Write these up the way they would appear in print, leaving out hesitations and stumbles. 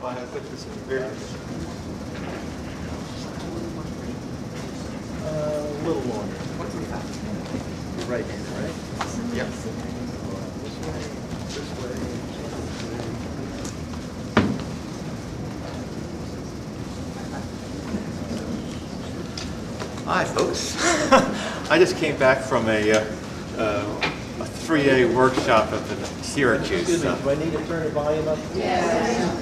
Well, I have to put this in very a little longer. You're right-handed, right? Yep. This way, this way. Hi, folks. I just came back from a 3-day workshop up in Syracuse. Excuse me, do I need to turn the volume up? Yes.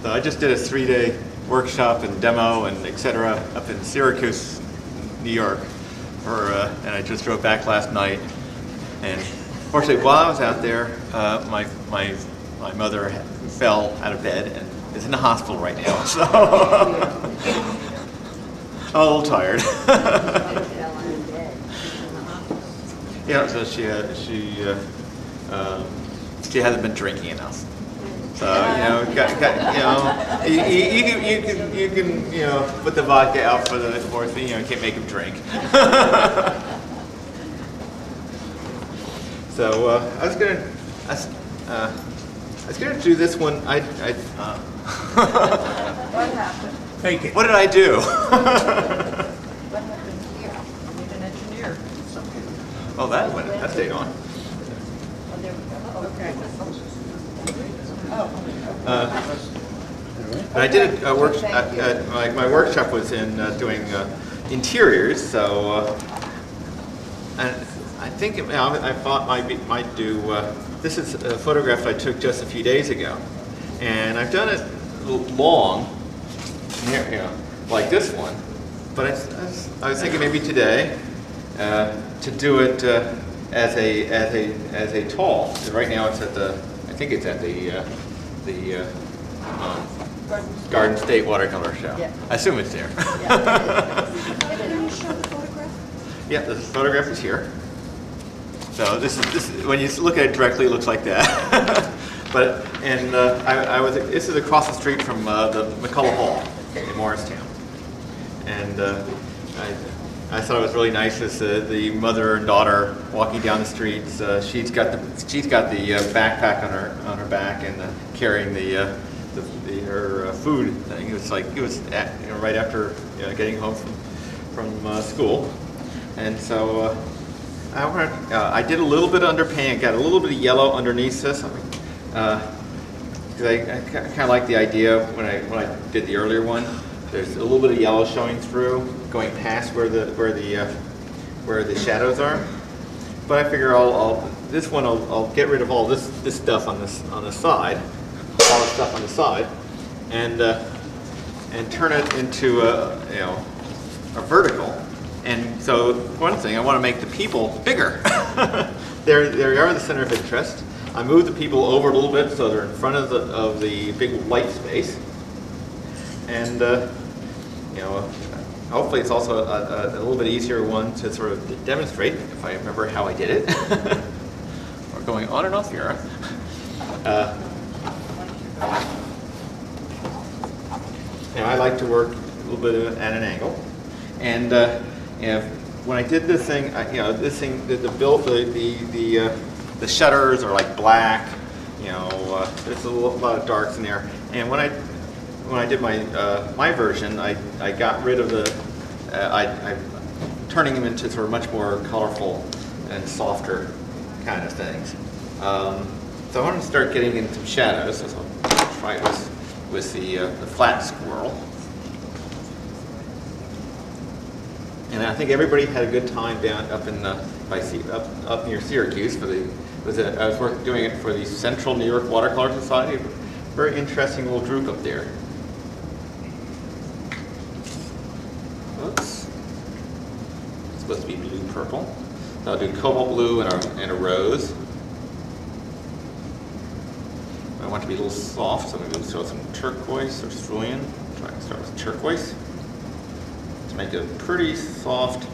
So I just did a 3-day workshop and demo and et cetera up in Syracuse, New York, and I just drove back last night. And fortunately, while I was out there, my mother fell out of bed and is in the hospital right now. So I'm a little tired. Yeah, so she hasn't been drinking enough. So you can put the vodka out for the morphine. You can't make him drink. So I was gonna do this one. What happened? Take it. What did I do? What happened here? You need an engineer. Oh, that stayed on. Oh, there we go. Okay. I did a workshop. My workshop was in doing interiors. So, and I think I thought might do. This is a photograph I took just a few days ago, and I've done it long, like this one. But I was thinking maybe today to do it as a tall. Right now it's at I think it's at the Garden State Watercolor Show. Yeah. I assume it's there. Can you show the photograph? Yeah, the photograph is here. So this is when you look at it directly, it looks like that. But this is across the street from the McCullough Hall in Morristown, and I thought it was really nice as the mother and daughter walking down the streets. She's got the backpack on her back and carrying her food thing. It was right after getting home from school, and so I did a little bit of underpaint. Got a little bit of yellow underneath this because I kind of like the idea when I did the earlier one. There's a little bit of yellow showing through, going past where the shadows are. But I figure this one I'll get rid of all this stuff on the side, all the stuff on the side, and turn it into a vertical. And so one thing, I want to make the people bigger. They are the center of interest. I moved the people over a little bit so they're in front of the big light space. And hopefully it's also a little bit easier one to sort of demonstrate, if I remember how I did it. We're going on and off here. I like to work a little bit at an angle, and when I did this thing, the shutters are like black. There's a lot of darks in there, and when I did my version, I got rid of I'm turning them into sort of much more colorful and softer kind of things. So I want to start getting into some shadows. So I'll try it with the flat squirrel. And I think everybody had a good time down up up near Syracuse I was doing it for the Central New York Watercolor Society. Very interesting little group up there. Oops. It's supposed to be blue purple. So I'll do cobalt blue and a rose. I want it to be a little soft, so I'm going to throw some turquoise or cerulean. Try and start with turquoise to make it a pretty soft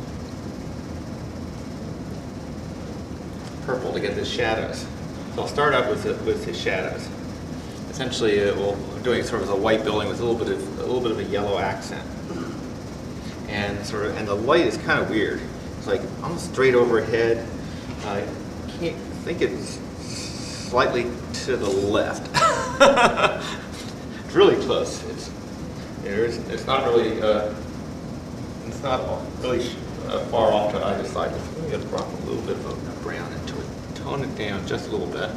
purple to get the shadows. So I'll start out with the shadows. Essentially, I'm doing sort of a white building with a little bit of a yellow accent, and the light is kind of weird. It's like almost straight overhead. I can't think it's slightly to the left. It's really close. It's not really far off to either side. I'm going to drop a little bit of brown into it. Tone it down just a little bit.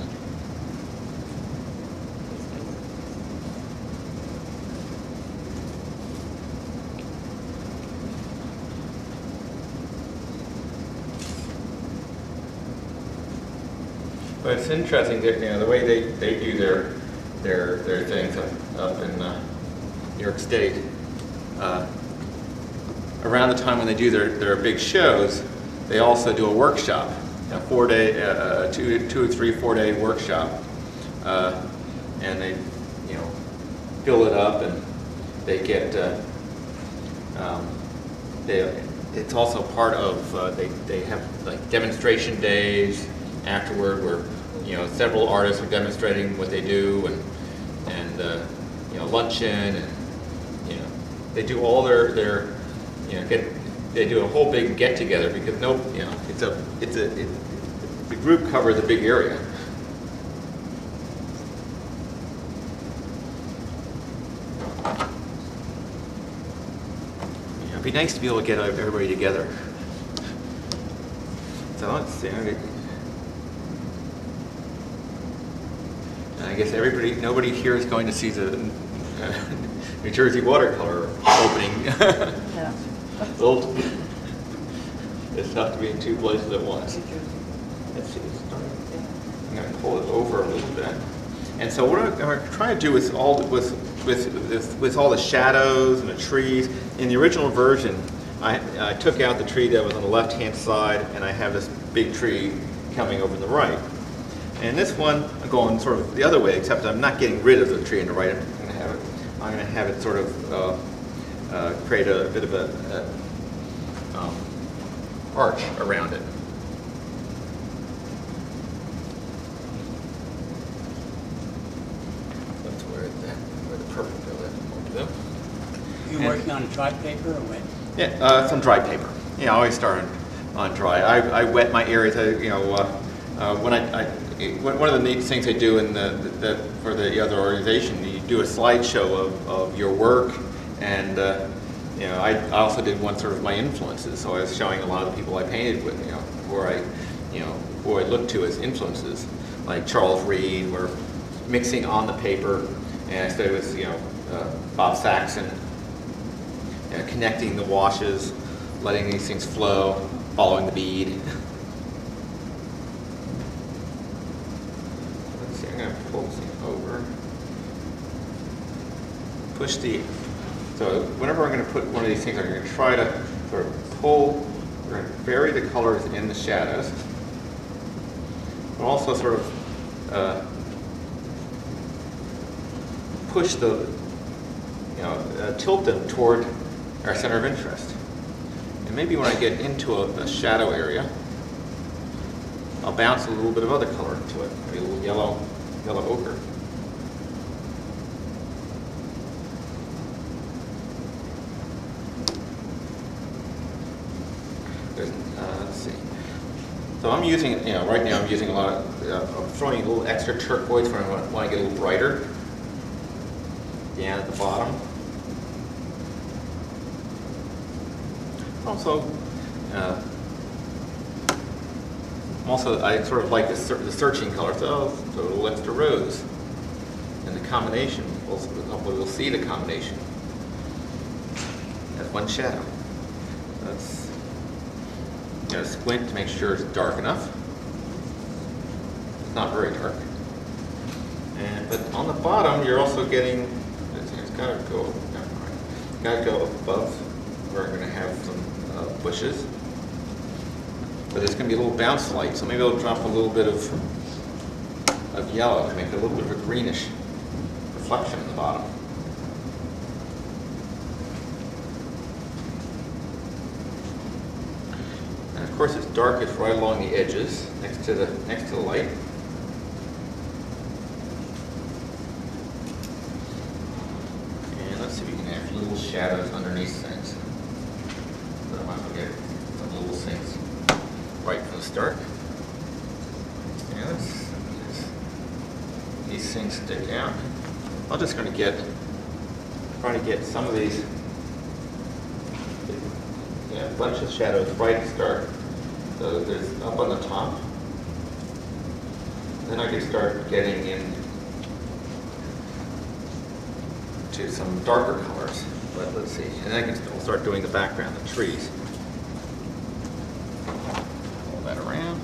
But it's interesting that, you know, the way they do their things up in New York State. Around the time when they do their big shows, they also do a workshop, a 4-day, 2 or 3, 4-day workshop, and they, you know, fill it up, and they get. It's also part of. They have like demonstration days afterward, where, you know, several artists are demonstrating what they do, and you know, luncheon, and, you know, they do all their you know, they do a whole big get together, because you know, the group covers a big area. Yeah, it'd be nice to be able to get everybody together. So let's see. I guess nobody here is going to see the New Jersey Watercolor opening. Yeah. It's tough to be in two places at once. Let's see. I'm going to pull it over a little bit. And so what I'm trying to do with all the shadows and the trees, in the original version, I took out the tree that was on the left-hand side, and I have this big tree coming over on the right. And this one, I'm going sort of the other way, except I'm not getting rid of the tree on the right. I'm going to have it sort of create a bit of a arch around it. That's where the purple go. You working on dry paper or wet? Yeah, some dry paper. Yeah, I always start on dry. I wet my areas. You know, one of the neat things they do in for the other organization, you do a slideshow of your work, and you know, I also did one sort of my influences. So I was showing a lot of the people I painted with, you know, who I looked to as influences, like Charles Reed. We're mixing on the paper, and so it was, you know, Bob Saxon, connecting the washes, letting these things flow, following the bead. Let's see, I'm going to pull this thing over. So whenever I'm going to put one of these things, I'm going to try to sort of pull, we're going to vary the colors in the shadows, but also sort of push tilt them toward our center of interest. And maybe when I get into a shadow area, I'll bounce a little bit of other color into it, maybe a little yellow ochre. Let's see. So I'm using, right now I'm using a lot of, I'm throwing a little extra turquoise when I want to get a little brighter. Down at the bottom. Also, I sort of like the searching color, so a little extra rose. And the combination, hopefully we'll see the combination. That's one shadow. That's, squint to make sure it's dark enough. It's not very dark. But on the bottom, you're also getting, it's got to go above. We're going to have some bushes. But there's going to be a little bounce light, so maybe I'll drop a little bit of yellow to make it a little bit of a greenish reflection in the bottom. And of course, it's darkest right along the edges, next to the light. And let's see if we can add little shadows underneath things. So I might as well get some little things right from the start. Yeah, things stick out. I'm just going to try to get some of these, a bunch of shadows right to start. So there's up on the top. Then I can start getting in to some darker colors. But let's see, and then I can still start doing the background, the trees. Pull that around.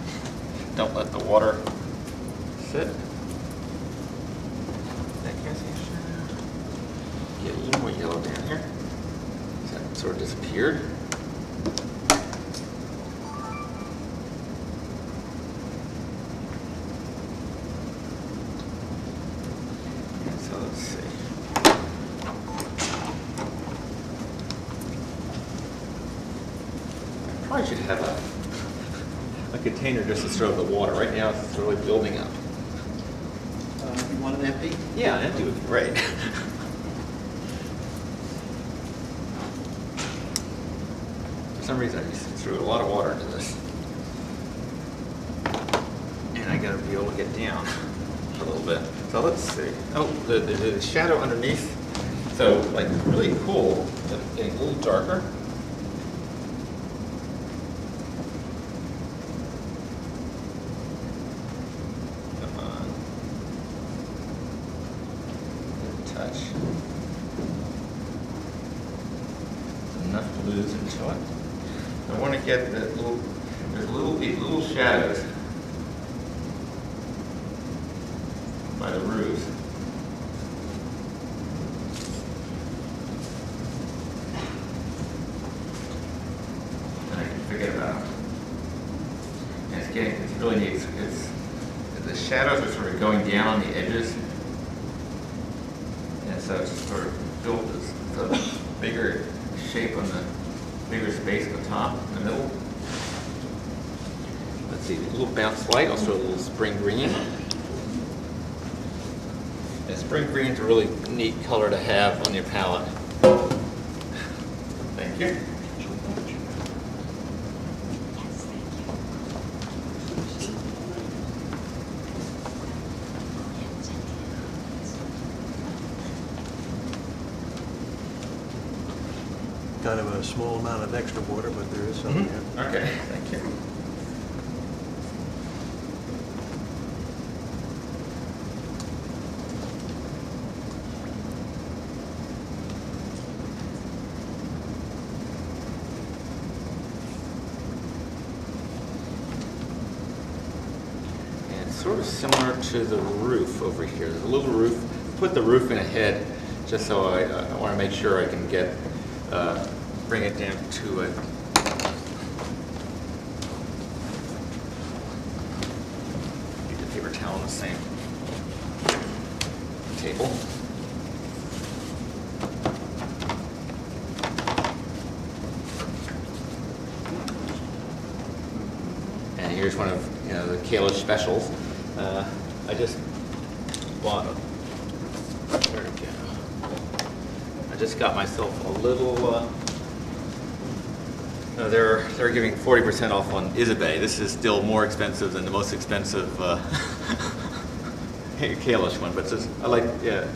Don't let the water sit. Get a little more yellow down here. That sort of disappeared. So let's see. I probably should have a container just to store the water. Right now it's really building up. You want an empty? Yeah, an empty would be great. For some reason I just threw a lot of water into this. And I gotta be able to get down a little bit. So let's see. Oh, the shadow underneath. So like really cool, getting a little darker. Come on. Touch. Enough blues into it. I want to get the these little shadows by the roofs. And I can forget about them. And it's really neat. The shadows are sort of going down on the edges. And so it's sort of built this sort of bigger shape on the bigger space at the top, in the middle. Let's see, a little bounce light, also a little spring green. And spring green's a really neat color to have on your palette. Thank you. Kind of a small amount of extra water, but there is some here. Okay, thank you. And it's sort of similar to the roof over here. There's a little roof. Put the roof in ahead just so I want to make sure I can get bring it down to it. Need the paper towel on the same table. And here's one of the Kalish specials. I just bought. Where'd it go? I just got myself a little. They're giving 40% off on Isabey. This is still more expensive than the most expensive Kalish one, but I like, yeah.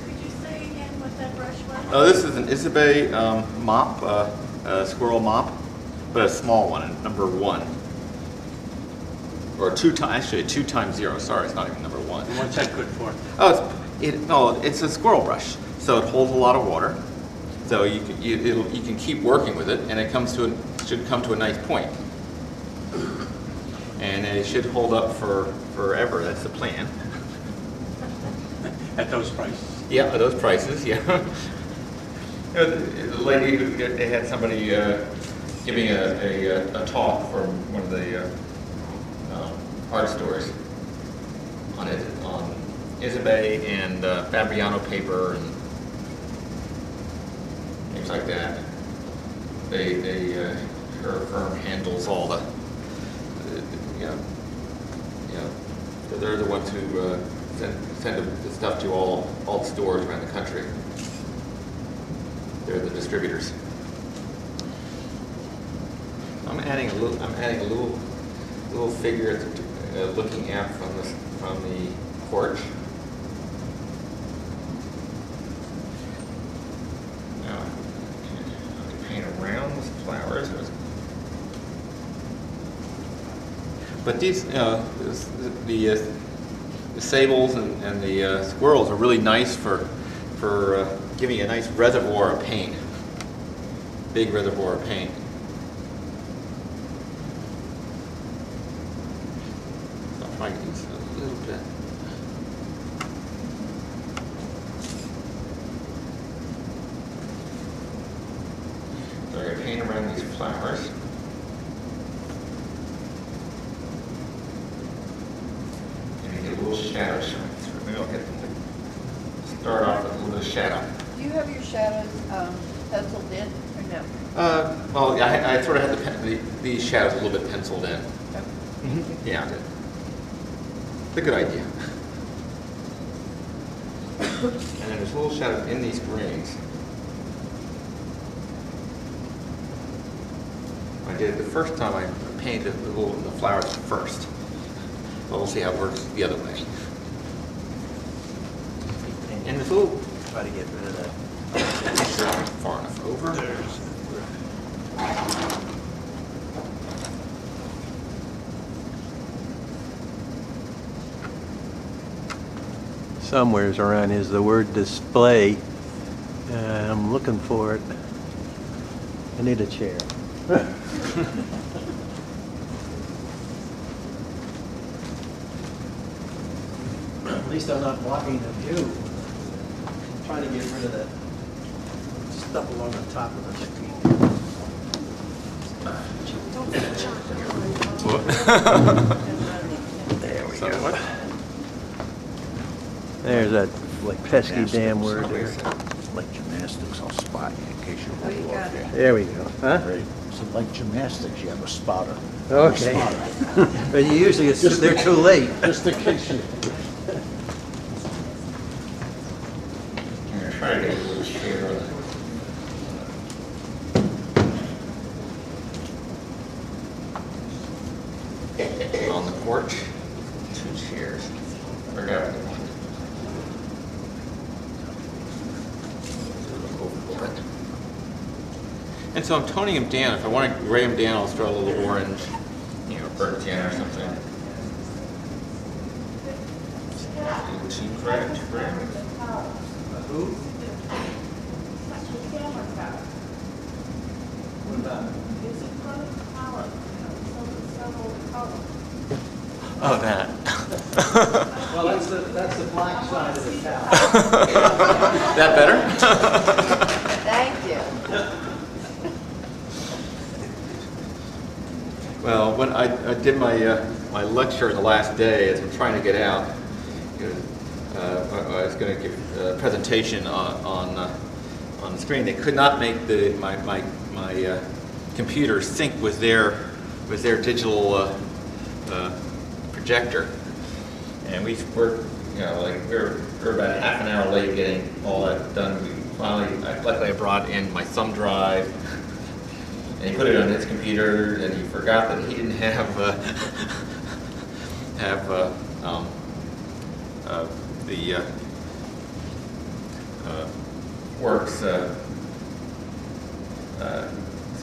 Could you say again what that brush was? Oh, this is an Isabey mop, squirrel mop, but a small one, number 1. Or actually 2 times 0. Sorry, it's not even number 1. What's that good for? Oh, it's a squirrel brush, so it holds a lot of water. So you can keep working with it, and it should come to a nice point. And it should hold up for forever. That's the plan. At those prices? Yeah, at those prices. Yeah. The lady they had somebody giving a talk from one of the art stores on Isabey and Fabriano paper and things like that. Her firm handles all the they're the ones who send the stuff to all the stores around the country. They're the distributors. I'm adding a little figure looking out from the porch. Now, I can paint around the flowers. But these, the sables and the squirrels are really nice for giving a nice reservoir of paint. Big reservoir of paint. So I'll try to use a little bit. So I'm going to paint around these flowers. And get a little shadow showing through. Maybe I'll get them to start off with a little bit of shadow. Do you have your shadows penciled in or no? Well, yeah, I sort of had these shadows a little bit penciled in. Okay. Yeah, I did. It's a good idea. And then there's little shadows in these greens. I did it the first time I painted the flowers first. But we'll see how it works the other way. And this little Try to get rid of that. far enough over. Somewheres around is the word display. I'm looking for it. I need a chair. At least I'm not blocking the view. I'm trying to get rid of that stuff along the top of the screen. There we go. There's that like pesky damn word there. Like gymnastics, I'll spot you in case Oh, you're you got it. There we go. Huh? Right. So like gymnastics, you have a spotter. Okay. A spotter. But usually they're too late. Just in case you. I'm going to try to get a little shade on it. On the porch, 2 chairs. Forgot the one. And so I'm toning them down. If I want to gray them down, I'll throw a little orange, burnt tin or something. Too bright, too bright. Who? What about? Oh, that. Well, that's the black side of the towel. That better? Thank you. Well, when I did my lecture the last day, as I'm trying to get out, I was going to give a presentation on the screen. They could not make my computer sync with their digital projector, and we were we're about half an hour late getting all that done. Luckily I brought in my thumb drive, and he put it on his computer, and he forgot that he didn't have the Works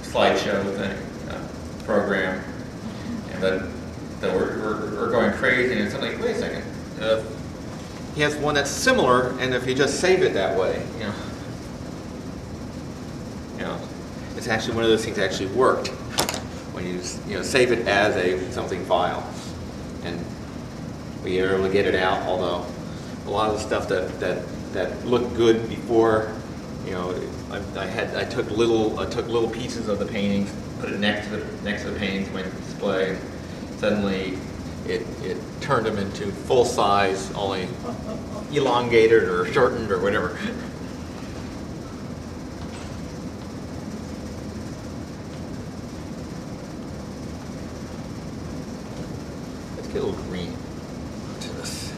slideshow thing program, and then we're going crazy, and suddenly, wait a second, he has one that's similar, and if you just save it that way, it's actually one of those things that actually worked when you save it as something file, and we were able to get it out. Although a lot of the stuff that looked good before, I took little pieces of the paintings, put it next to the paintings, went to display, and suddenly it turned them into full size, only elongated or shortened or whatever. Let's get a little green to this.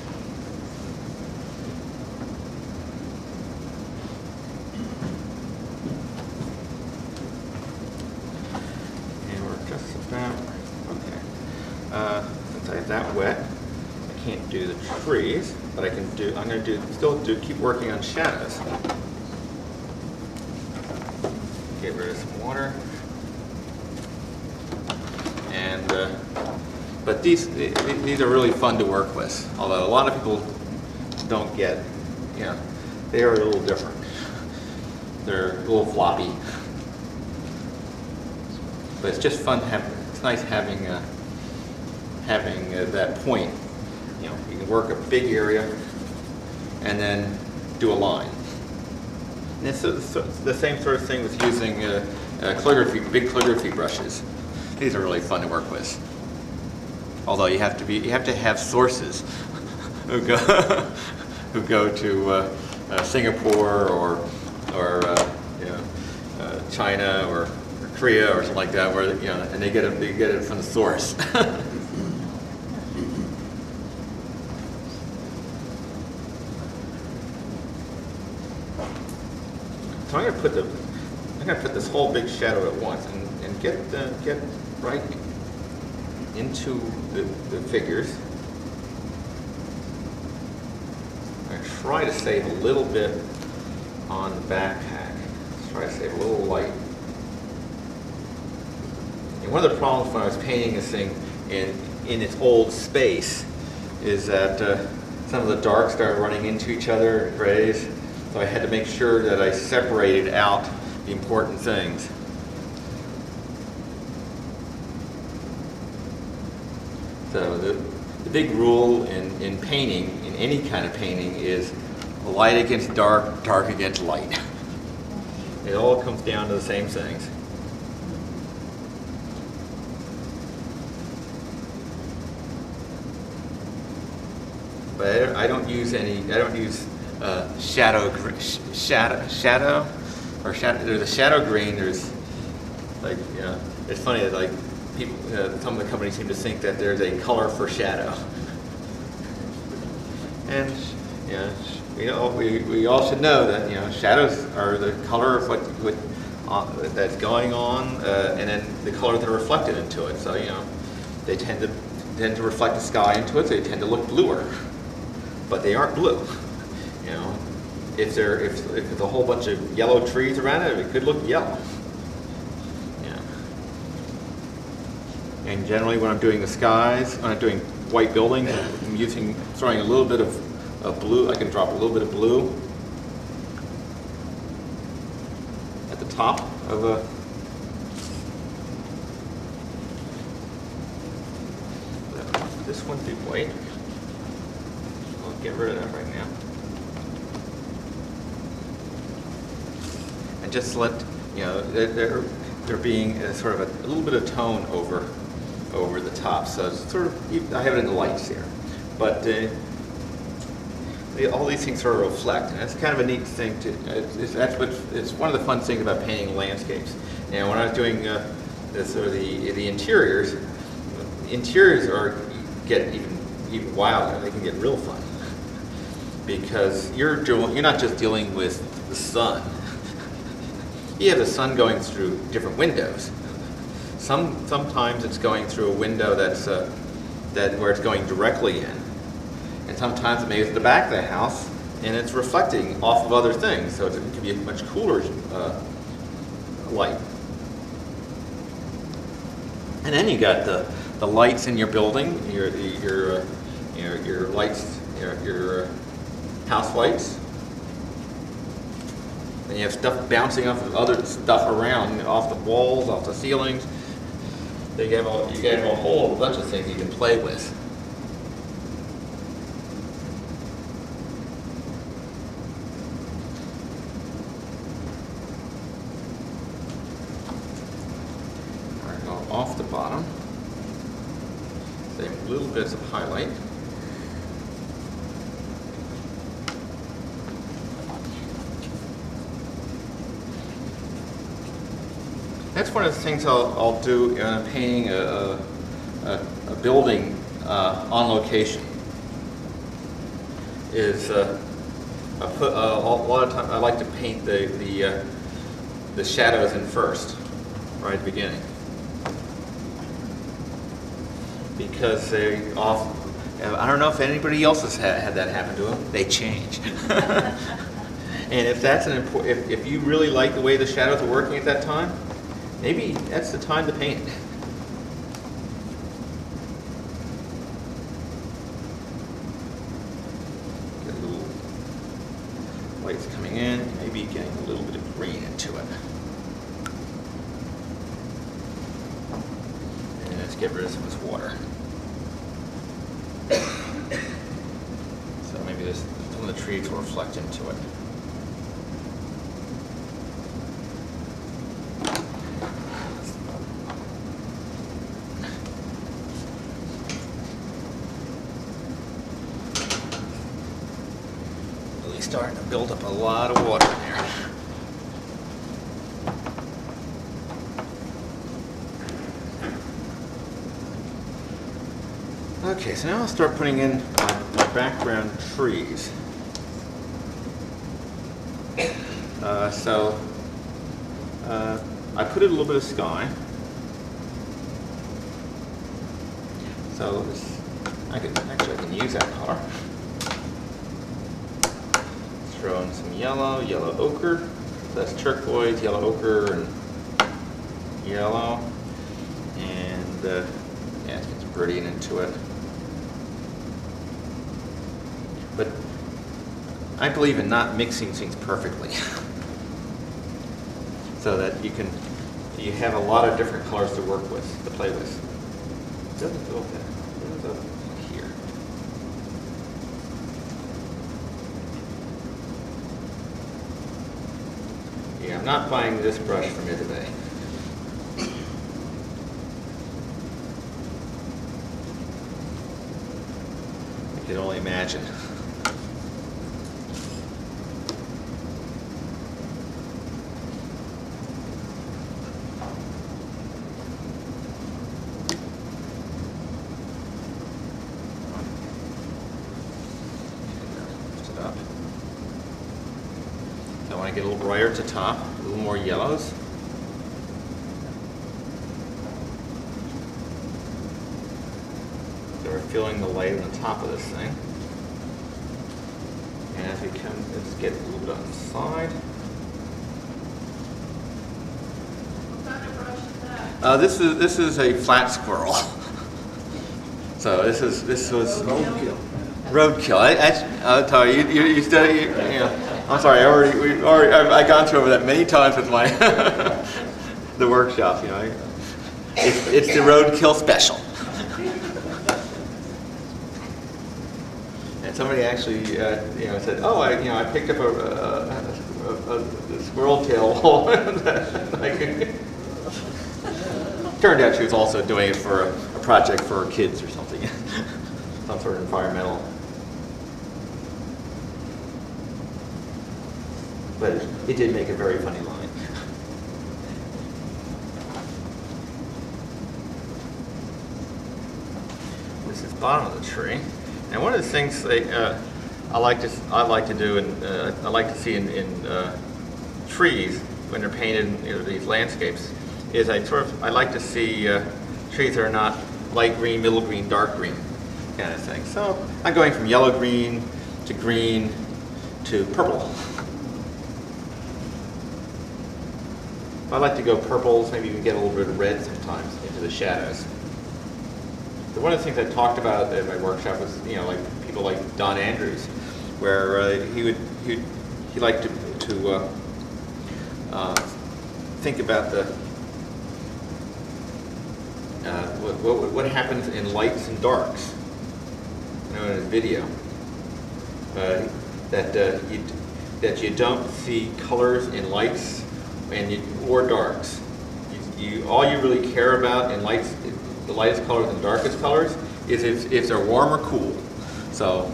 And we're just about, okay. Since I that wet. I can't do the trees, but I can do. I'm going to keep working on shadows. Get rid of some water. And but these are really fun to work with. Although a lot of people don't get, you know, they are a little different. They're a little floppy. But it's just fun to have. It's nice having that point. You know, you can work a big area and then do a line. And it's the same sort of thing with using big calligraphy brushes. These are really fun to work with. Although you have to have sources who go to Singapore or China or Korea or something like that, where and they get it from the source. So I'm gonna put this whole big shadow at once and get right into the figures. I try to save a little bit on the backpack. Try to save a little light. And one of the problems when I was painting this thing in its old space is that some of the darks started running into each other, grays. So I had to make sure that I separated out the important things. So the big rule in painting, in any kind of painting, is light against dark, dark against light. It all comes down to the same things. But I don't use shadow. There's a shadow green. There's it's funny that like people, some of the companies seem to think that there's a color for shadow. And we all should know that shadows are the color of what that's going on, and then the color that are reflected into it. So they tend to reflect the sky into it. So they tend to look bluer, but they aren't blue. If there's a whole bunch of yellow trees around it, it could look yellow. And generally, when I'm doing the skies, when I'm doing white buildings, I'm throwing a little bit of blue. I can drop a little bit of blue at the top of a. This one be white. I'll get rid of that right now. And just let there being sort of a little bit of tone over the top. So it's sort of, I have it in the lights here, but all these things sort of reflect, and that's kind of a neat thing it's one of the fun things about painting landscapes. And when I was doing the interiors get even wilder. They can get real fun because you're not just dealing with the sun. You have the sun going through different windows. Sometimes it's going through a window where it's going directly in, and sometimes it may be at the back of the house and it's reflecting off of other things, so it can be a much cooler light. And then you got the lights in your building, your lights, your house lights. And you have stuff bouncing off of other stuff around, off the walls, off the ceilings. You have a whole bunch of things you can play with. All right, go off the bottom. Save little bits of highlight. That's one of the things I'll do in painting a building on location. Is a lot of times I like to paint the shadows in first, right at the beginning. because they off. I don't know if anybody else has had that happen to them. They change. And if that's an important, if you really like the way the shadows are working at that time, maybe that's the time to paint it. Get a little light's coming in, maybe getting a little bit of green into it. And let's get rid of some of this water. So maybe some of the trees will reflect into it. Really starting to build up a lot of water in there. Okay, so now I'll start putting in my background trees. I put in a little bit of sky. So I can use that color. Throw in some yellow ochre. That's turquoise, yellow ochre, and yellow. And yeah, let's get some gradient into it. But I believe in not mixing things perfectly, so that you have a lot of different colors to work with, to play with. It doesn't go there. It goes up here. Yeah, I'm not buying this brush from here today. I can only imagine. Get a little brighter at the top, a little more yellows. So we're feeling the light on the top of this thing. And as we come, let's get a little bit on the side. What kind of brush is that? This is a flat squirrel. So this was roadkill. I'll tell you, you study, you know. I'm sorry, I've gone through over that many times with my the workshop. You know, it's the roadkill special. And somebody actually, said, "Oh, I picked up a squirrel tail." Turned out she was also doing it for a project for her kids or something, some sort of environmental. But it did make a very funny line. This is the bottom of the tree, and one of the things I like to do, and I like to see in trees when they're painted, these landscapes, is I like to see trees that are not light green, middle green, dark green kind of thing. So I'm going from yellow green to green to purple. I like to go purples, maybe even get a little bit of red sometimes into the shadows. So one of the things I talked about at my workshop was, like people like Don Andrews, where he liked to think about the what happens in lights and darks. In his video, that you don't see colors in lights or darks. All you really care about in lights, the lightest colors and darkest colors, is if they're warm or cool. So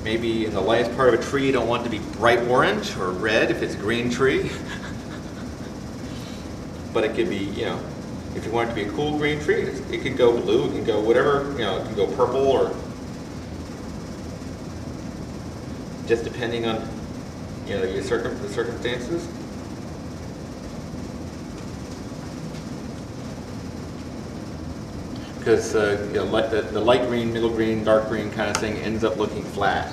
maybe in the lightest part of a tree, you don't want it to be bright orange or red if it's a green tree. But it could be, if you want it to be a cool green tree, it could go blue, it can go whatever, it can go purple, or just depending on, the circumstances. because you know, like the light green, middle green, dark green kind of thing ends up looking flat.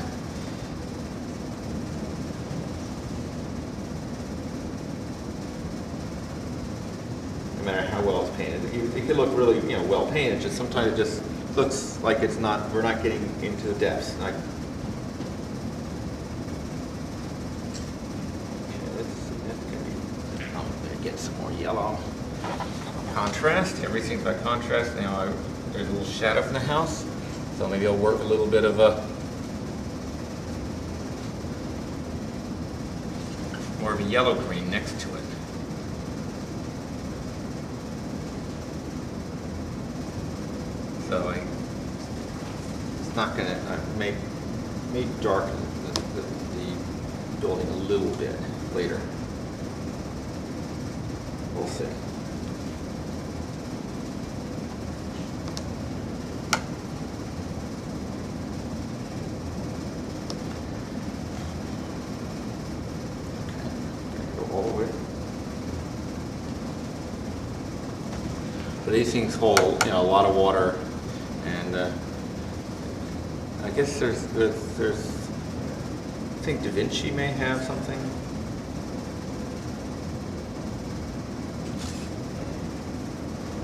No matter how well it's painted, it could look really, you know, well painted. Just sometimes it just looks like it's not. We're not getting into the depths. Like, I'm gonna get some more yellow. Contrast. Everything's about contrast. Now there's a little shadow from the house, so maybe I'll work a little bit of a more of a yellow green next to it. So it's not gonna may darken the building a little bit later. We'll see. All the way. But these things hold, you know, a lot of water, and I guess there's I think Da Vinci may have something.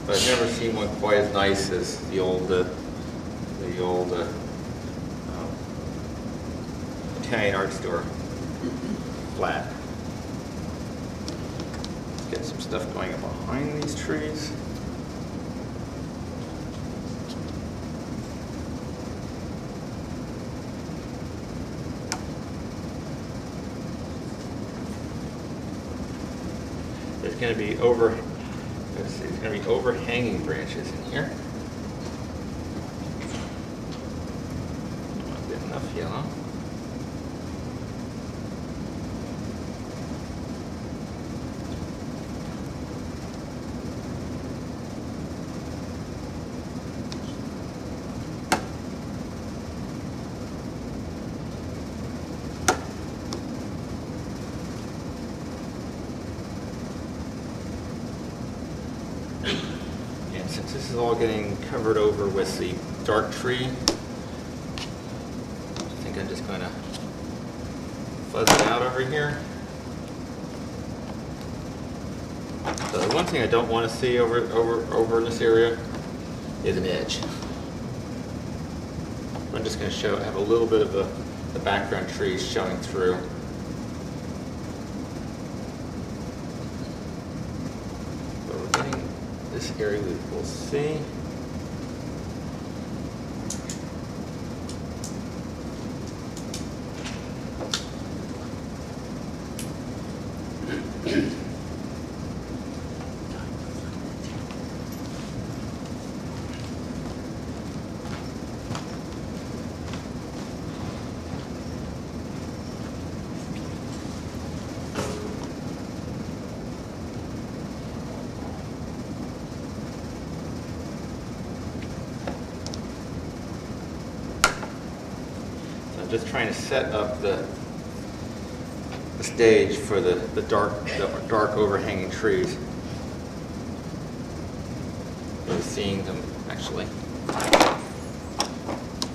But I've never seen one quite as nice as the old Italian art store flat. Get some stuff going up behind these trees. There's going to be let's see, there's going to be overhanging branches in here. Not good enough yellow. And since this is all getting covered over with the dark tree, I think I'm just going to fuzz it out over here. So the one thing I don't want to see over in this area is an edge. I'm just going to have a little bit of the background trees showing through. So we're getting this area we'll see. Just trying to set up the stage for the dark overhanging trees. Really seeing them actually.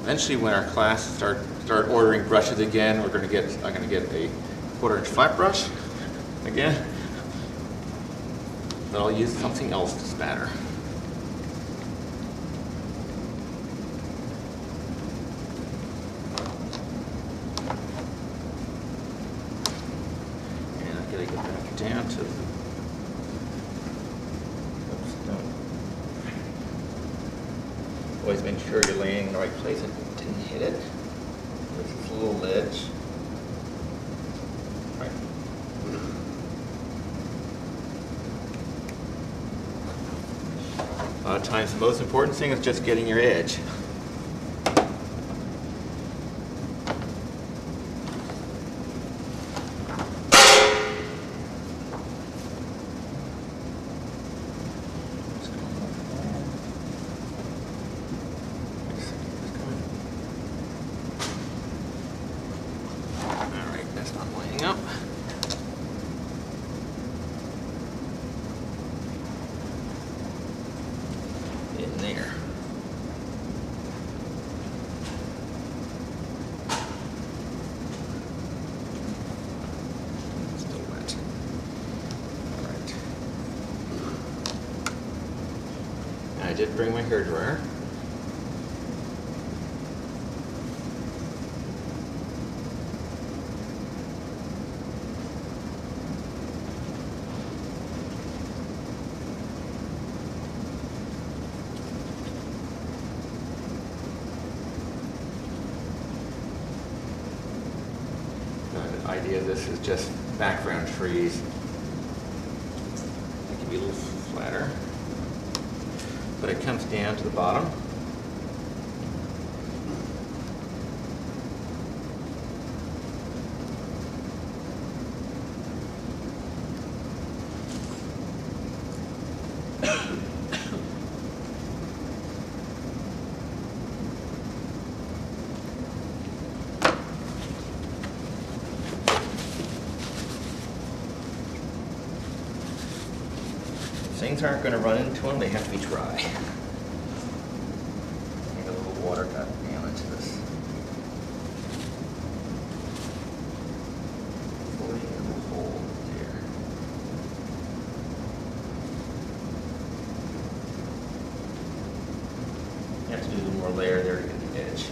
Eventually, when our class start ordering brushes again, I'm going to get a 1/4-inch flat brush again, but I'll use something else to spatter. Down to, oops, no. Always make sure you're laying in the right place and didn't hit it. There's this little ledge. Right. A lot of times the most important thing is just getting your edge. Up. In there. did bring my hairdryer. The idea of this is just background trees. It can be a little flatter, but it comes down to the bottom. Things aren't going to run into them, they have to be dry. Need a little water got down into this. Pulling a little hole here. You have to do a little more layer there to get the edge.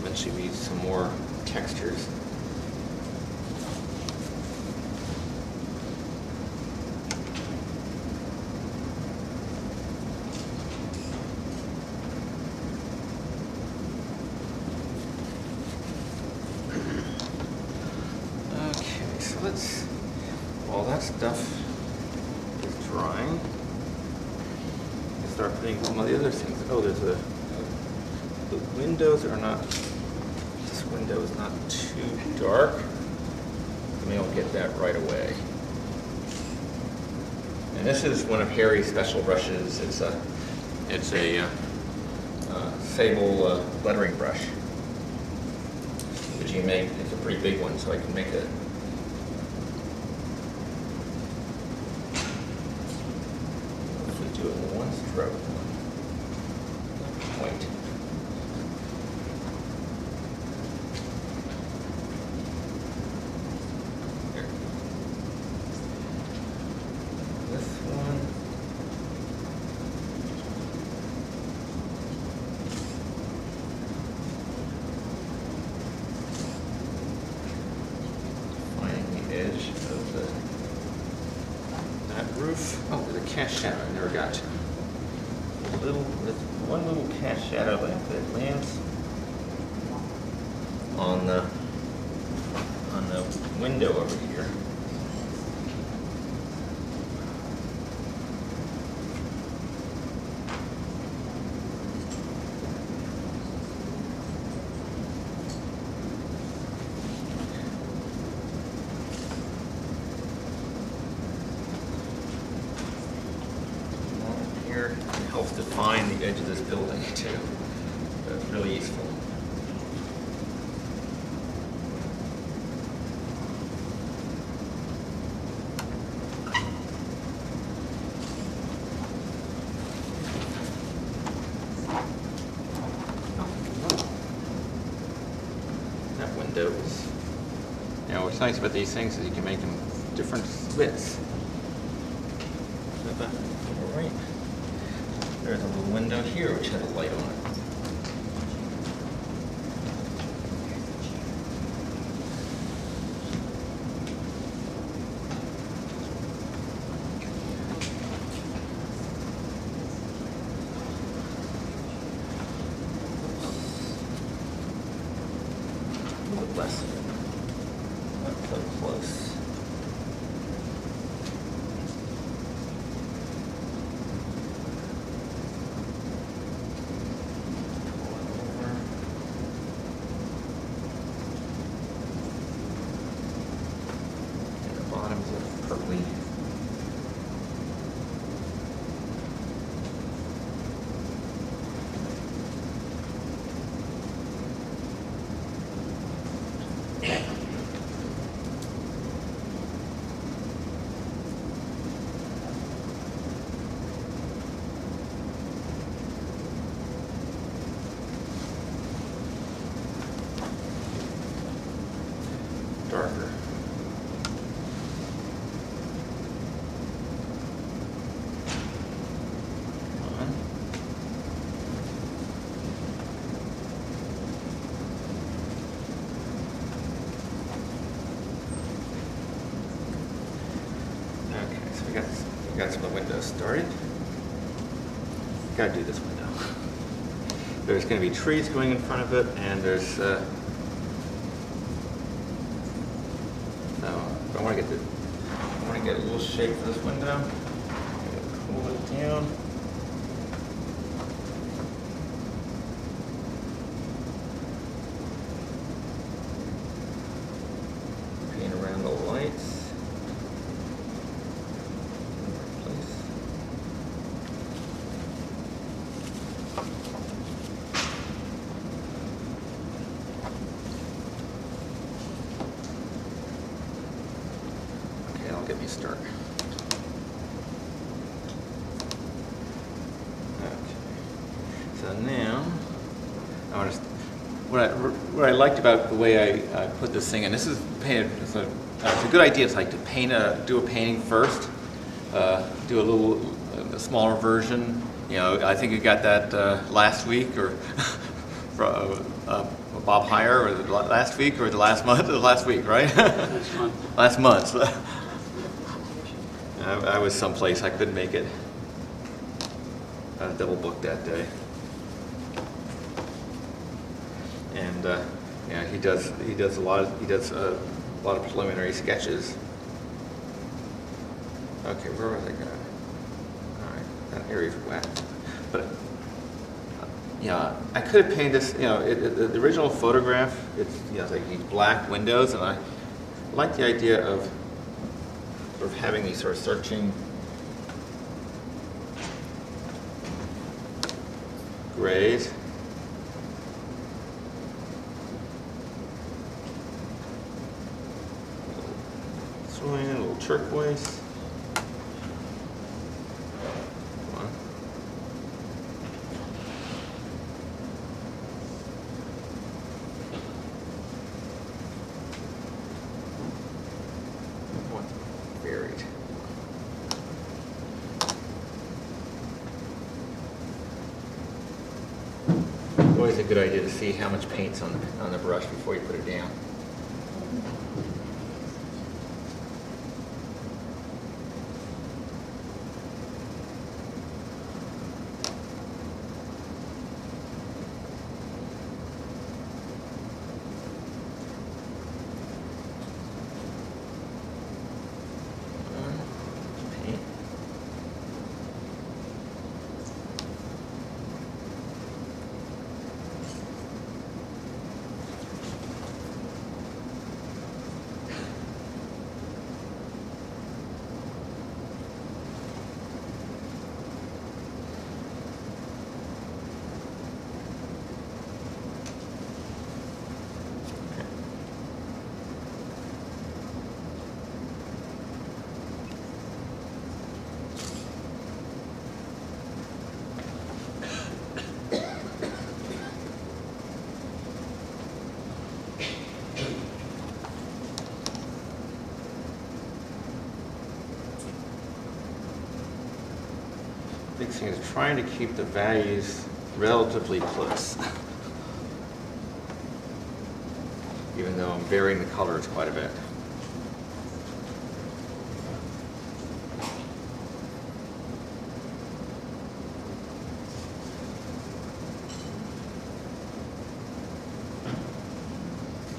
Eventually we need some more textures. While that stuff is drying, I start putting some of the other things. Oh, there's the windows are not, this window is not too dark. Maybe I'll get that right away. And this is one of Harry's special brushes. It's a sable lettering brush. Which you make, it's a pretty big one, so I can make a do it in one stroke. Point. There. This one. Finding the edge of that roof. Oh, there's a cast shadow I never got to. One little cast shadow that lands on the window over here. Here it helps define the edge of this building too. That's really useful. That window is, you know, what's nice about these things is you can make them different widths. Right. There's a little window here which has a light on it. A little bit less. Not so close. Purpley. Darker. got some of the windows started. Gotta do this window. There's going to be trees going in front of it, and there's. So I want to get a little shape for this window. Pull it down. Paint around the lights. Get me started. Okay. So now, I want to. What I liked about the way I put this thing in. This is painted. It's a good idea. It's like to do a painting first. Do a smaller version. You know, I think you got that last week or from Bob Heyer, or last week or the last month. The last week, right? Last month. Last month. I was someplace, I couldn't make it. I was double booked that day. And yeah, he does a lot of preliminary sketches. Okay, where was I going? All right, that area's wet, but yeah, I could have painted this. You know, the original photograph, it's it's like these black windows, and I like the idea of sort of having these sort of searching grays. Swing, a little turquoise. Come on. Buried. Always a good idea to see how much paint's on the brush before you put it down. Paint. Big thing is trying to keep the values relatively close, even though I'm varying the colors quite a bit.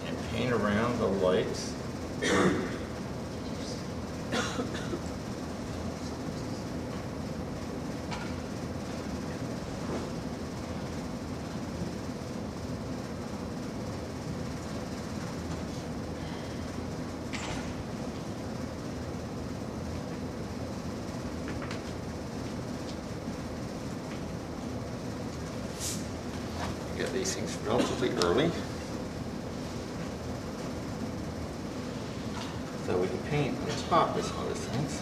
And paint around the lights. Get these things relatively early, so we can paint on top of some of these things.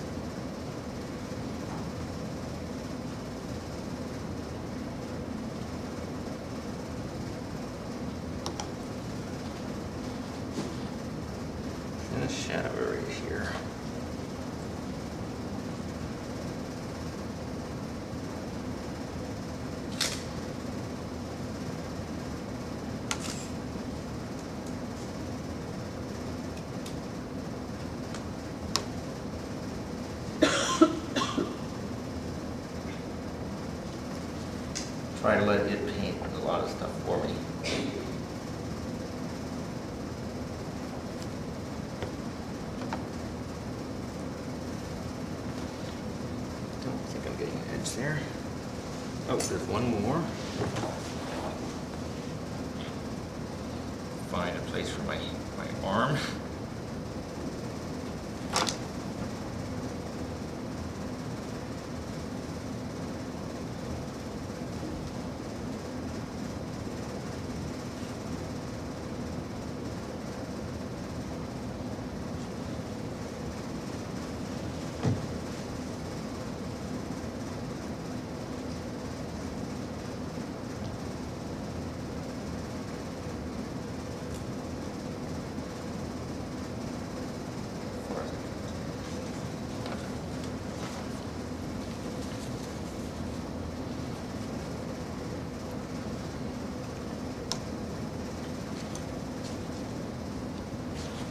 And a shadow area here. try to let it paint a lot of stuff for me. Don't think I'm getting an edge there. Oh, there's one more. Find a place for my arm.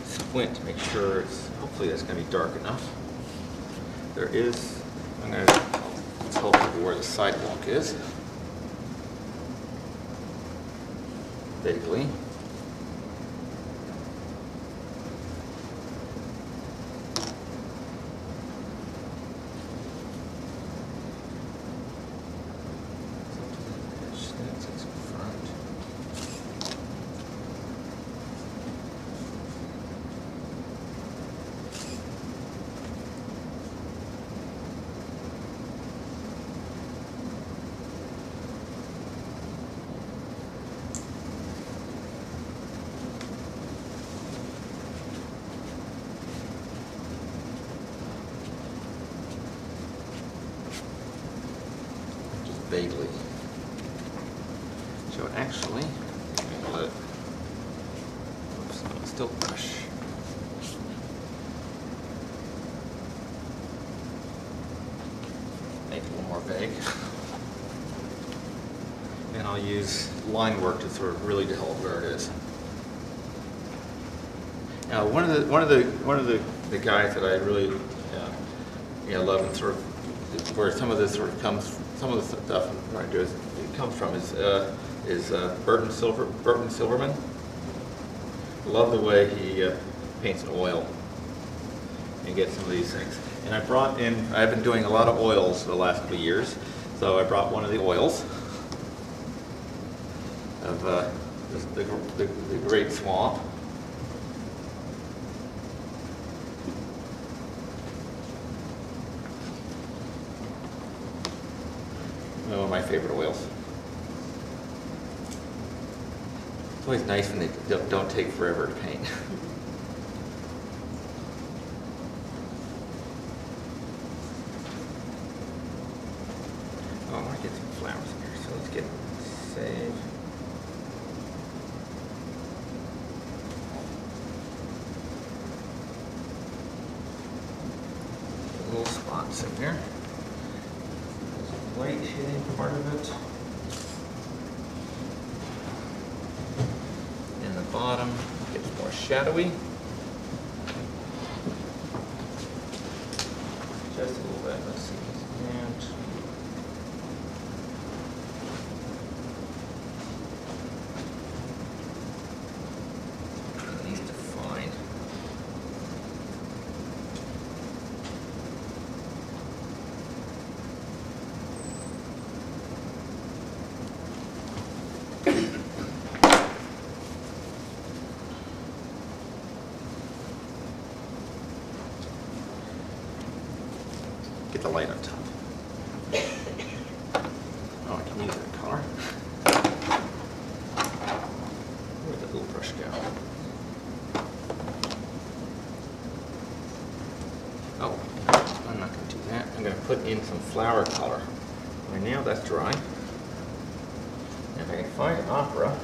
Squint to make sure it's, hopefully that's going to be dark enough. There is, I'm going to tell people where the sidewalk is. Vaguely. That's in front. Vaguely. So actually, let it, oops, no, still brush. Make it a little more vague. And I'll use line work to sort of really tell where it is. Now, one of the guys that I really love and sort of where some of this sort of comes, some of the stuff I'm trying to do is it comes from is Burton Silverman. I love the way he paints in oil and gets some of these things. And I brought in, I've been doing a lot of oils for the last couple of years, so I brought one of the oils of the Great Swamp. One of my favorite oils. It's always nice when they don't take forever to paint. Oh, I want to get some flowers in here, so let's get save. Little spots in here. Light hitting part of it. And the bottom gets more shadowy. Just a little bit. Let's see. And at least define. Get the light on top. Oh, I can use that color. Where'd the little brush go? Oh, I'm not going to do that. I'm going to put in some flower color. Right now that's dry. And if I can find an opera.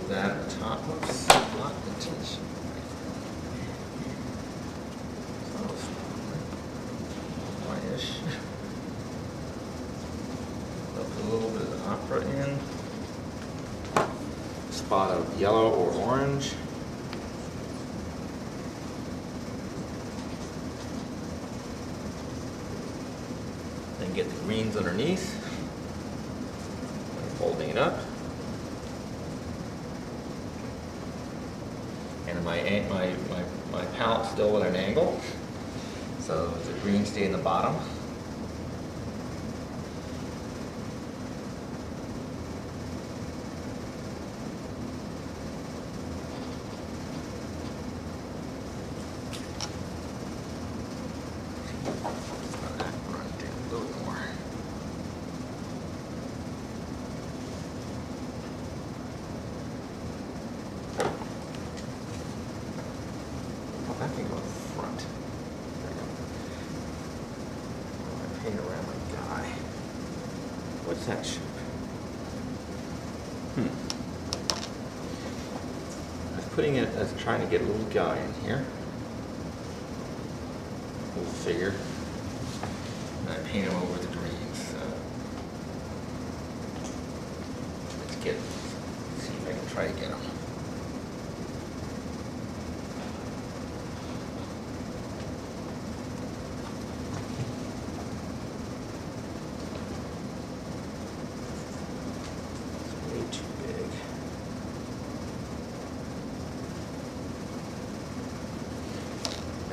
That at the top. Oops, not attention. Whitish. Put a little bit of opera in. Spot of yellow or orange. greens underneath. Folding it up. And my palette's still at an angle, so the greens stay in the bottom. Run down a little more. I can go in front. There we go. I paint around my guy. What's that shape? I was putting it as trying to get a little guy in here. Little figure. And I paint him over the greens. So see if I can try to get him.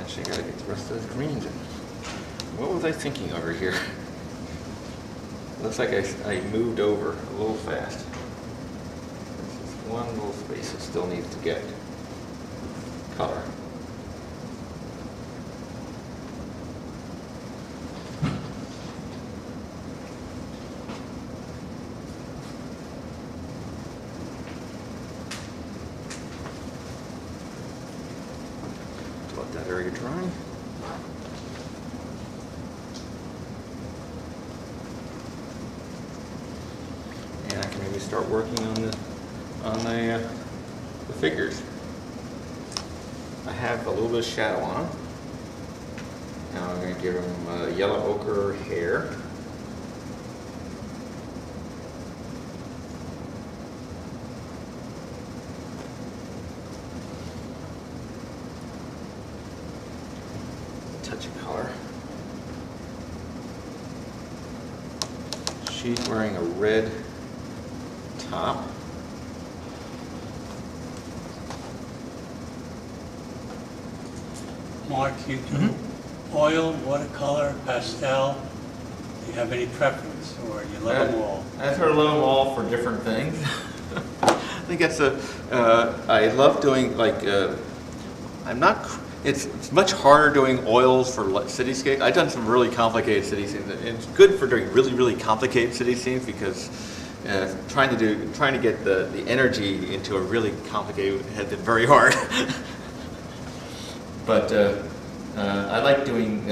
Actually, I gotta get the rest of those greens in. What was I thinking over here? Looks like I moved over a little fast. There's just one little space that still needs to get color. Let that area dry. And I can maybe start working on the figures. I have a little bit of shadow on them. Now I'm going to give them yellow ochre hair. Touch of color. She's wearing a red top. Mark, you do oil, watercolor, pastel. Do you have any preference, or you love them all? I sort of love them all for different things. I think that's I love doing it's much harder doing oils for cityscapes. I've done some really complicated city scenes. It's good for doing really, really complicated city scenes because trying to get the energy into a really complicated has been very hard. But I like doing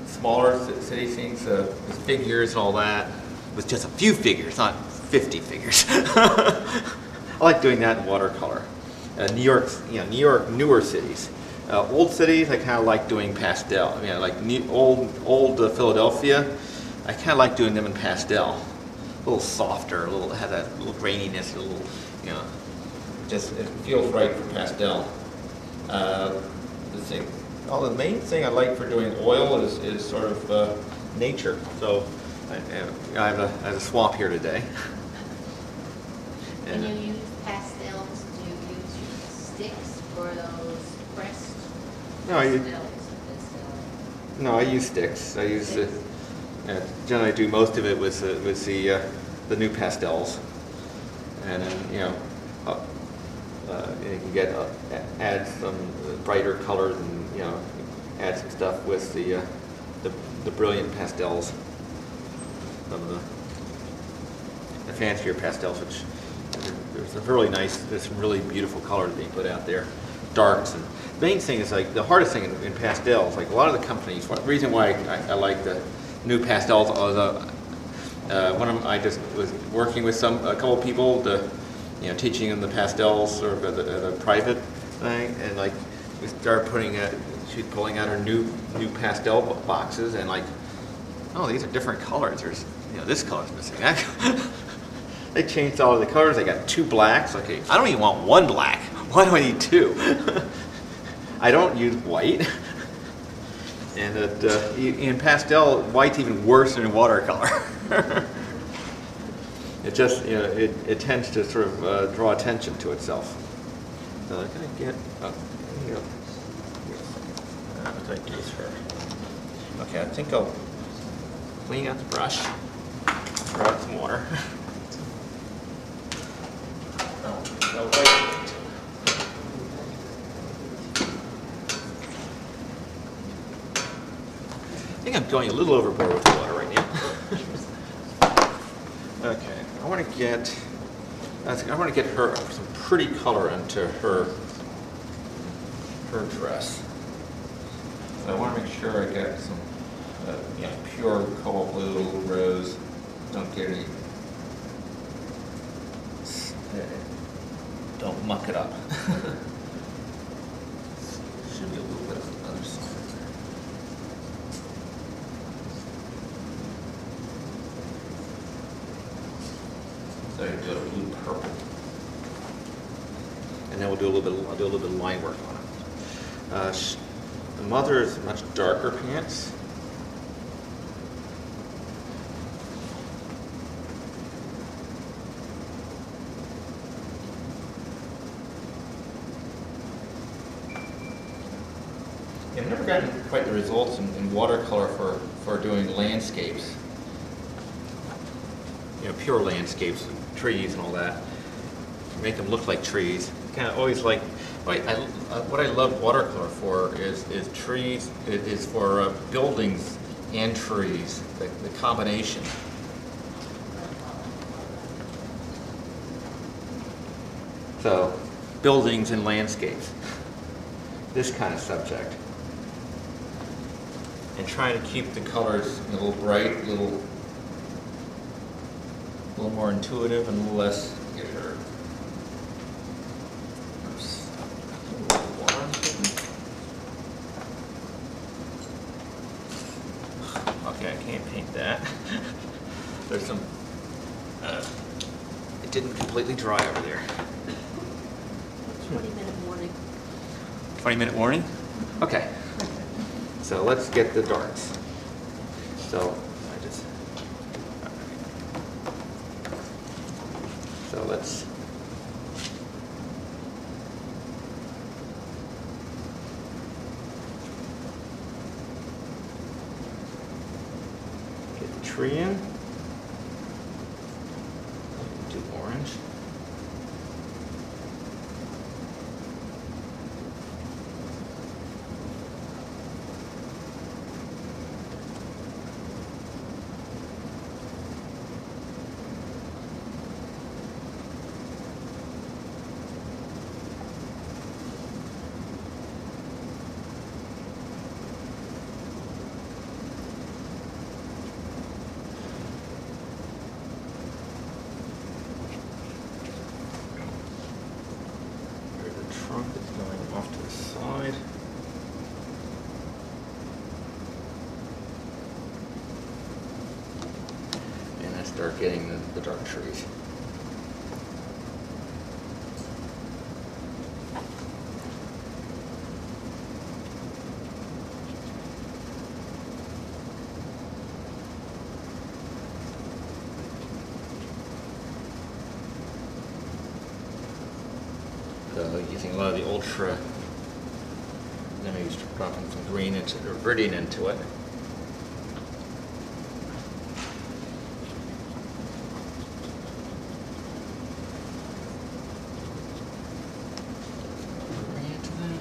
smaller city scenes with figures and all that, with just a few figures, not 50 figures. I like doing that in watercolor. New York, newer cities. Old cities, I kind of like doing pastel. I mean, like old Philadelphia, I kind of like doing them in pastel. A little softer, has that little graininess, a little, just it feels right for pastel. The main thing I like for doing oil is sort of nature. So I have a swamp here today. When you use pastels, do you use sticks or those pressed No, I use sticks. I use generally I do most of it with the new pastels, and then you can add some brighter colors and add some stuff with the brilliant pastels, some of the fancier pastels, which there's a really nice, there's some really beautiful colors being put out there, darks. And the main thing is the hardest thing in pastels, like a lot of the companies, the reason why I like the new pastels are I just was working with a couple of people teaching them the pastels sort of as a private thing, and we started she's pulling out her new pastel boxes, and oh, these are different colors. There's this color's missing. They changed all of the colors. They got 2 blacks. Okay, I don't even want 1 black. Why do I need 2? I don't use white. And that in pastel, white's even worse than in watercolor. It just, you know, it tends to sort of draw attention to itself. So I'm gonna get, oh, here. What did I do this for? Okay, I think I'll clean out the brush, throw out some water. No white. I think I'm going a little overboard with the water right now. Okay, I want to get her some pretty color into her dress. So I want to make sure I get some you know, pure cobalt blue, rose. Don't get any. Don't muck it up. Should be a little bit of the other side. So you do a blue purple, and then we'll do a little bit. I'll do a little bit of line work on it. The mother is much darker pants. I've never gotten quite the results in watercolor for doing landscapes. You know, pure landscapes, trees and all that. Make them look like trees. Kind of always like, what I love watercolor for is trees, is for buildings and trees, the combination. So, buildings and landscapes. This kind of subject. And trying to keep the colors a little bright, a little more intuitive and a little less. Get her. Oops. A little water. Okay, I can't paint that. There's some. It didn't completely dry over there. 20-minute warning. 20-minute warning? Okay. So let's get the darts. So let's get the tree in. Do orange. Trunk that's going off to the side. And I start getting the dark trees. Using a lot of the ultra, then maybe start dropping some green into the viridian into it. Bring it to that.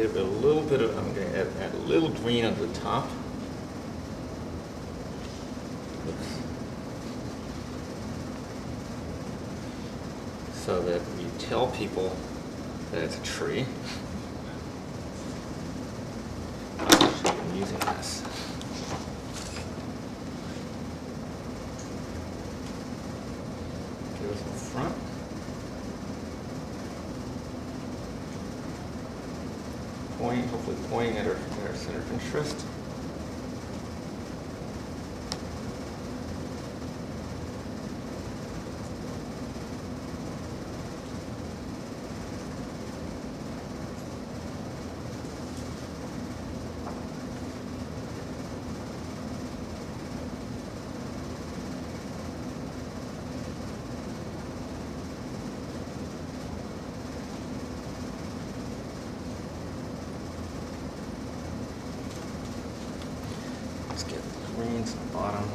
get a little bit of, I'm going to add a little green on the top. Oops. So that you tell people that it's a tree. I'm using this. Goes in front. Hopefully pointing at our center of interest. Let's get the greens on the bottom.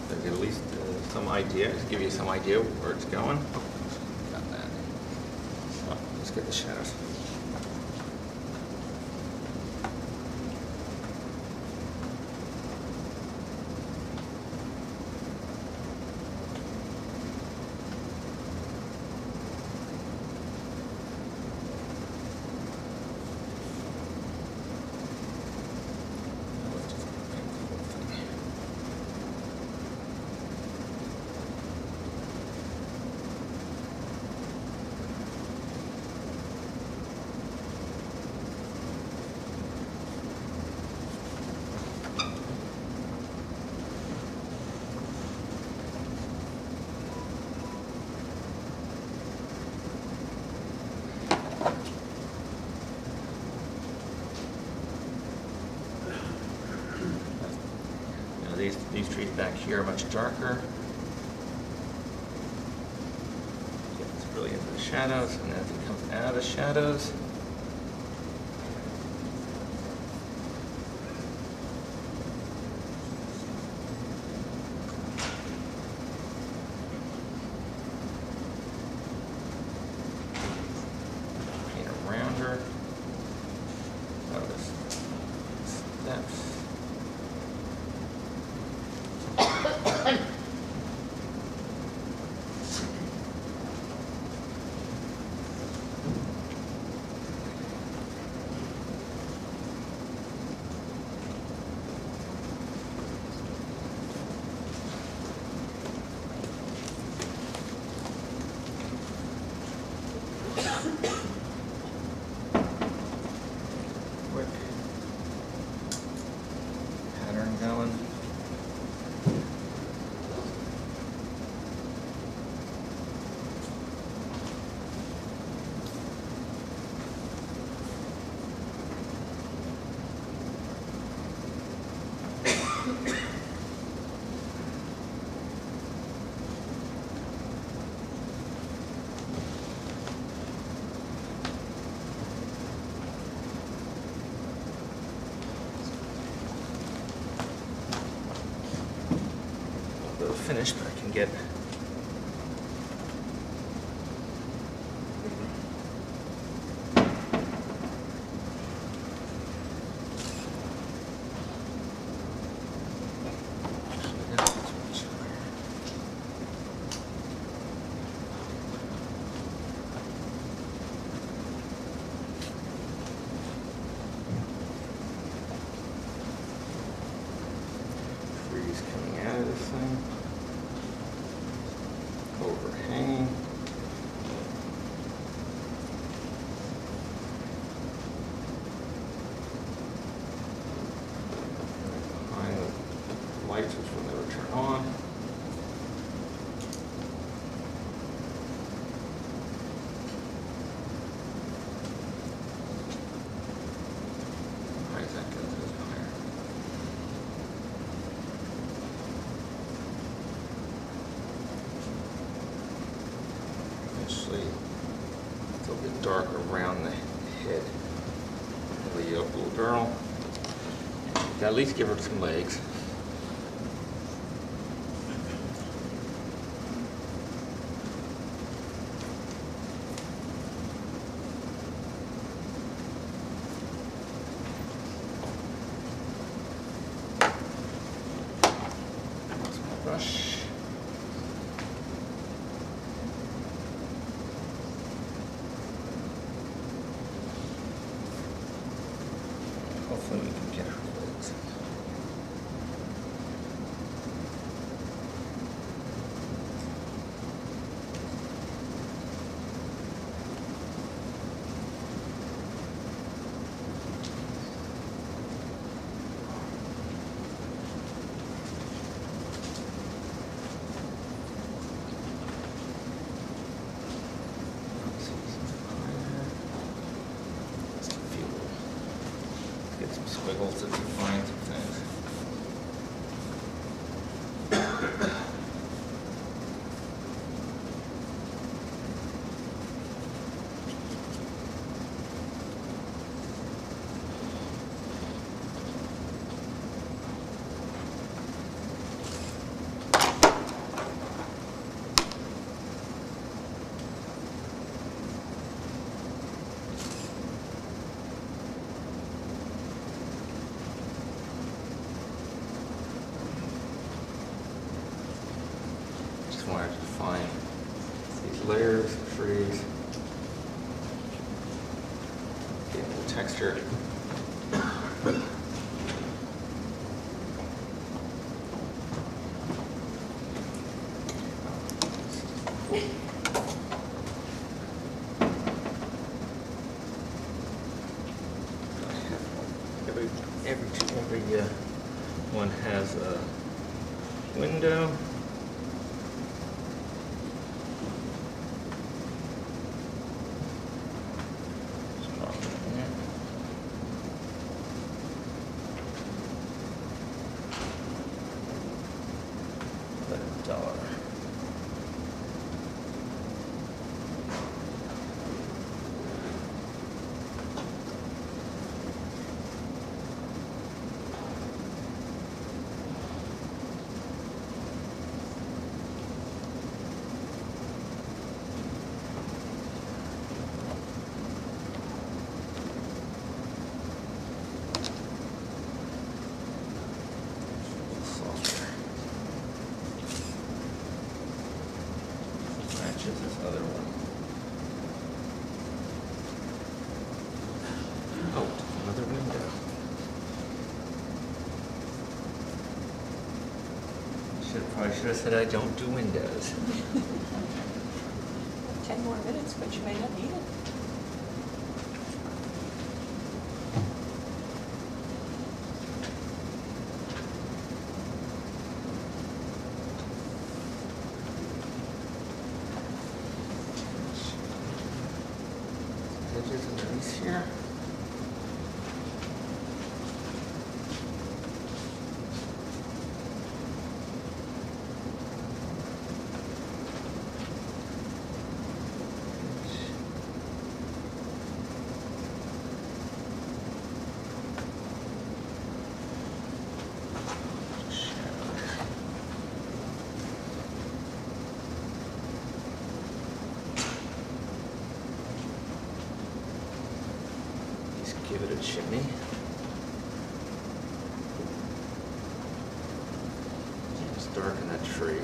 So get at least some idea, just give you some idea where it's going. Got that. Oh, let's get the shadows. These trees back here are much darker. It's really into the shadows, and as it comes out of the shadows, paint around her. Notice steps. Quick pattern going. A little finished, but I can get trees coming out of this thing. Overhanging. Behind the lights, which will never turn on. Why does that go through the fire? Actually, it's a little bit darker around the head of the little girl. At least give her some legs. brush. Hopefully we can get her holes. Get some squiggles to define some things. Just wanted to define these layers, trees, get a little texture. Every one has a window. Just pop it in there. Let it duller. Softer. Matches this other one. Oh, another window. Probably should have said I don't do windows. 10 more minutes, but you may not need it. Edges underneath here. Give it a chimney. Just darken that tree.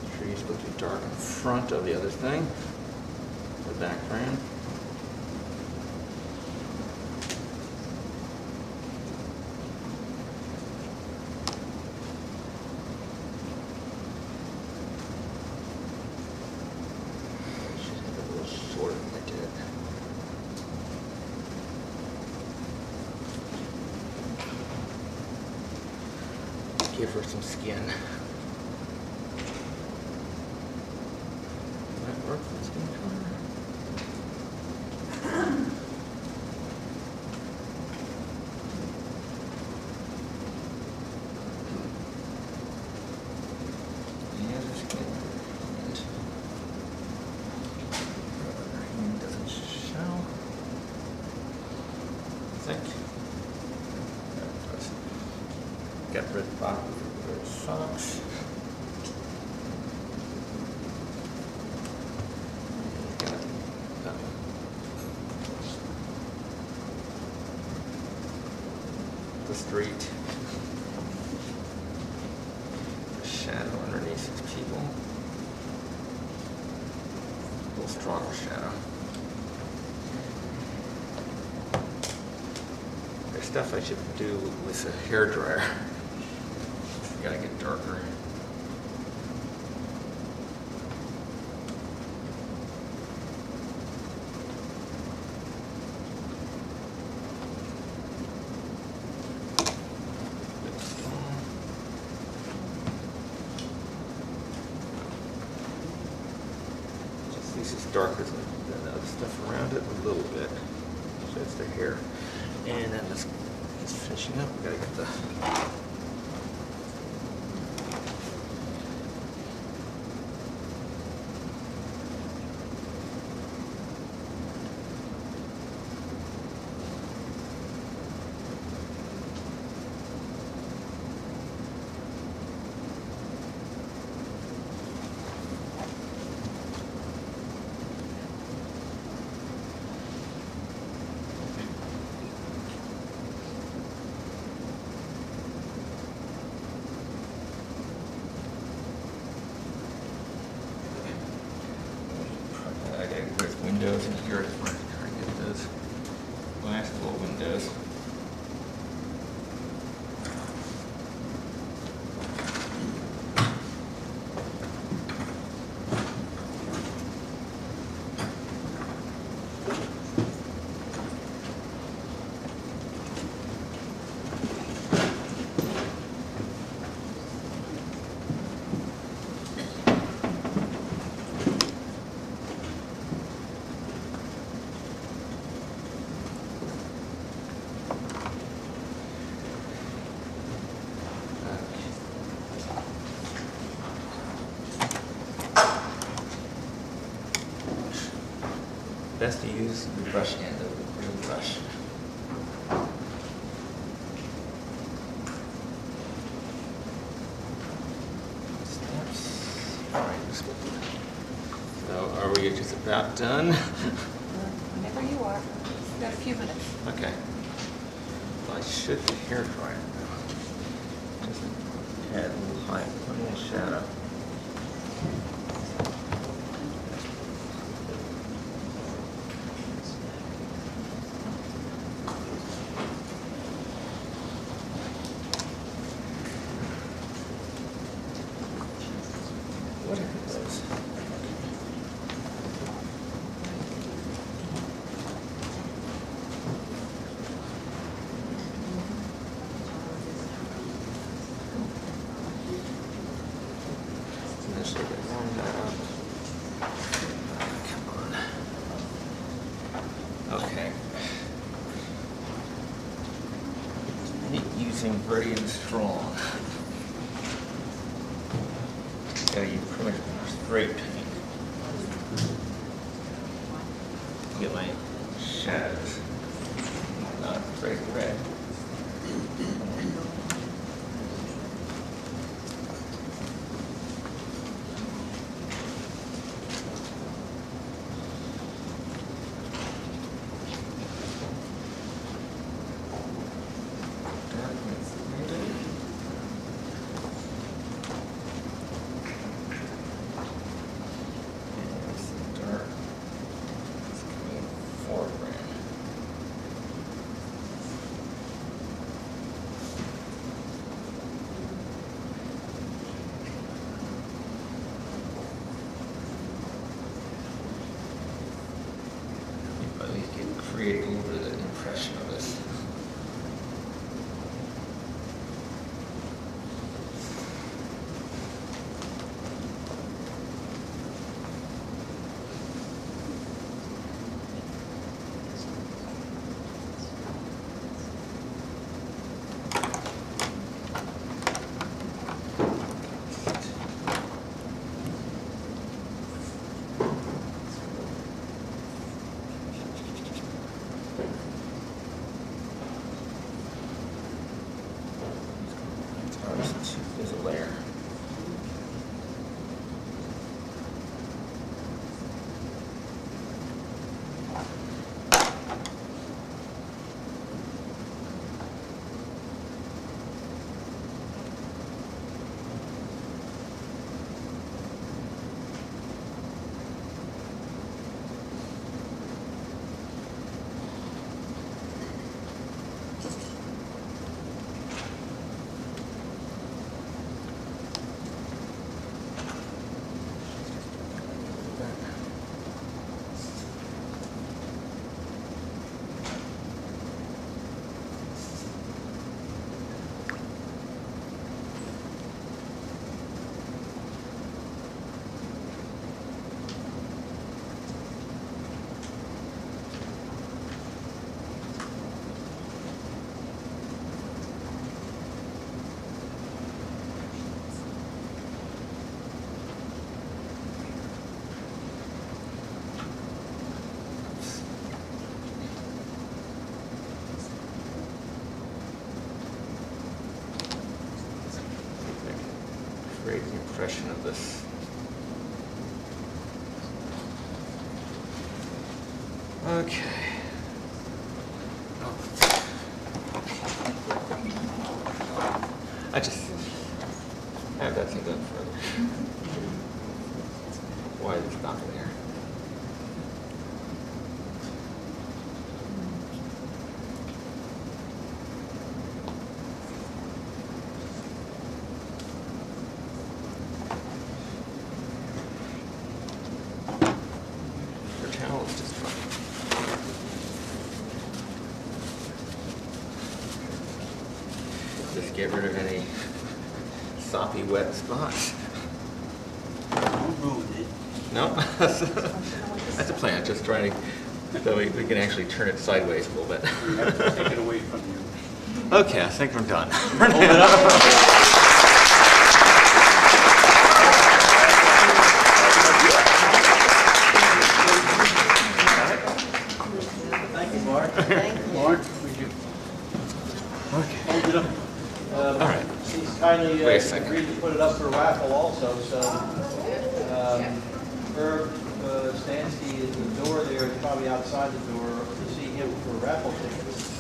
The tree is supposed to be dark in front of the other thing, the background. Shorter than I did. Give her some skin. Does that work for skin color? Yeah, the skin. Doesn't show. I think. There it does. Get rid of bottom of the socks. Got it. That one. the street. The shadow underneath these people. A little stronger shadow. There's stuff I should do with a hairdryer. Gotta get darker. Just this is darker than the other stuff around it a little bit. So it's the hair. And then this is finishing up. We gotta get the windows in here. I just want to try and get those glass little windows. Best to use the brush end of the real brush. Stamps. All right, this one. So are we just about done? Whenever you are. We've got a few minutes. Okay. Well, I should hair dry it now. Just add a little light, a little shadow. What are those? Initially, they warm that up. Come on. Okay. I hate using very strong. Yeah, you pretty much straight paint. Get my shadows, not straight red. Dark. It's coming in foreground. great impression of this. Okay. I just have that thing done further. Why is it not there? Your towel is just fine. Just get rid of any soppy, wet spots. Don't ruin it. No, that's a plan. Just trying to, so we can actually turn it sideways a little bit. We have to take it away from you. Okay, I think I'm done. Hold it up. Thank you, Mark. Thank you. Lauren, would you Okay. hold it up? All right. He's kindly Wait a second. agreed to put it up for raffle also, so Herb Stansky is the door there, is probably outside the door to see him for raffle tickets.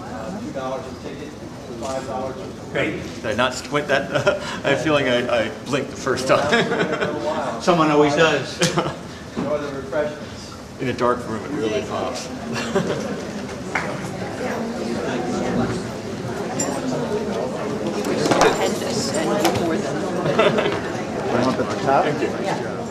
$2 a ticket, $5 a Great. Did I not squint that? I have a feeling I blinked the first time. Someone always does. Enjoy the refreshments. In a dark room, it really pops. Stupendous, and you more than. Climb up at the top? Thank you.